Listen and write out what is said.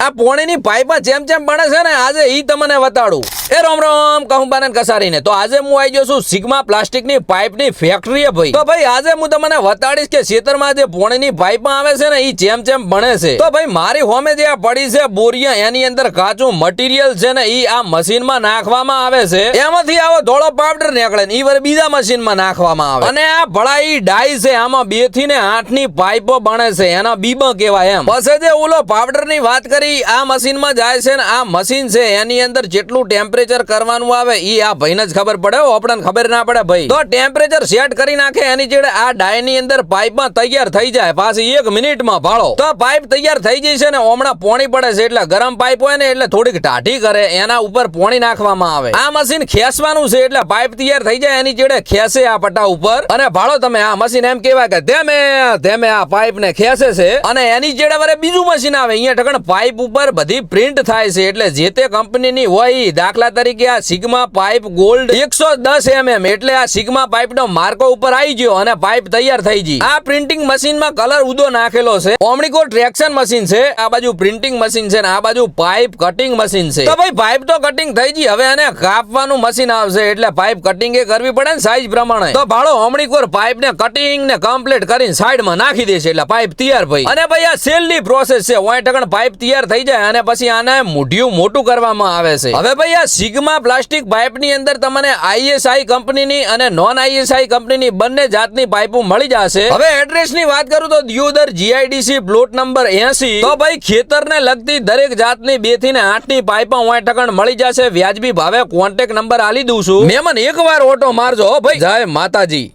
આ પોણીની પાઇપ જેમ જેમ બને છે ને આજે ઈ તમને બતાડું। એ રોમ રોમ કહું બાને કસારીને તો આજે હું આવી ગયો છું સિગ્મા પ્લાસ્ટિકની પાઇપની ફેક્ટરીએ ભાઈ। તો ભાઈ આજે હું તમને બતાડીશ કે ખેતરમાં જે પોણીની પાઇપ આવે છે ને ઈ જેમ જેમ બને છે। તો ભાઈ મારી હોમે જે આ પડી છે બોરિયા એની અંદર કાચું મટીરિયલ છે ને ઈ આ મશીનમાં નાખવામાં આવે છે। એમાંથી આવો ધોળો પાવડર નીકળે ને ઈ વાર બીજા મશીનમાં નાખવામાં આવે અને આ ભળાઈ ડાઈ છે આમાં 2 થી 8 ની પાઇપો બને છે એના બીબા કહેવાય એમ। પછી જે ઓલો પાવડર ની વાત કરી આ મશીનમાં જાય છે ને આ મશીન છે એની અંદર જેટલું ટેમ્પરેચર કરવાનું આવે ઈ આ ભાઈને જ ખબર પડે આપણને ખબર ના પડે ભાઈ। તો ટેમ્પરેચર સેટ કરી નાખે એની જેડે આ ડાય ની અંદર પાઇપમાં તૈયાર થઈ જાય પાછી 1 મિનિટમાં ભાળો તો પાઇપ તૈયાર થઈ જાય છે ને હમણાં પોણી પડે છે એટલે ગરમ પાઇપ હોય ને એટલે થોડીક ટાઢી કરે એના ઉપર પોણી નાખવામાં આવે। આ મશીન ખેંચવાનું છે એટલે પાઇપ તૈયાર થઈ જાય એની જેડે ખેંચે આ પટ્ટા ઉપર અને ભાળો તમે આ મશીન એમ કહેવાય કે ધેમે ધેમે આ પાઇપ ને ખેંચે છે અને એની જેડે વરે બીજું મશીન આવે અહીંયા ઠગણ પાઇપ ઉપર બધી પ્રિન્ટ થાય છે એટલે જે તે કંપનીની હોય દાખલા તરીકે આ સિગ્મા પાઇપ ગોલ્ડ 110 mm એટલે આ સિગ્મા પાઇપ નો માર્કો ઉપર આવી ગયો અને પાઇપ તૈયાર થઈ ગઈ। આ પ્રિન્ટિંગ મશીનમાં કલર ઉદો નાખેલો છે। ઓમણીકો ટ્રેક્શન મશીન છે આ બાજુ પ્રિન્ટિંગ મશીન છે ને આ બાજુ પાઇપ કટિંગ મશીન છે। તો ભાઈ પાઇપ તો કટિંગ થઈ ગઈ હવે એને કાપવાનું મશીન આવશે એટલે પાઇપ કટિંગ એ કરવી પડે ને સાઈઝ પ્રમાણે। તો ભાળો ઓમણીકોર પાઇપ ને કટિંગ ને કમ્પ્લીટ કરીને સાઈડમાં નાખી દેશે એટલે પાઇપ તૈયાર ભાઈ। અને ભાઈ આ સેલની પ્રોસેસ છે ઓય ઠગણ પાઇપ તૈયાર થઈ જાય અને પછી આને મુઢિયું મોટું કરવામાં આવે છે। હવે ભાઈ આ સિગ્મા પ્લાસ્ટિક પાઇપ ની અંદર તમને ISI કંપનીની અને નોન ISI કંપનીની બંને જાતની પાઇપો મળી જશે। હવે એડ્રેસ ની વાત કરું તો દિયોદર GIDC પ્લોટ નંબર 80। તો ભાઈ ખેતરને લગતી દરેક જાતની 2 થી 8 ની પાઇપો ઓય ઠગણ મળી જશે વ્યાજબી ભાવે કોન્ટેક્ટ નંબર આલી દઉં છું। મેમન એકવાર ઓટો મારજો ભાઈ। જય માતાજી।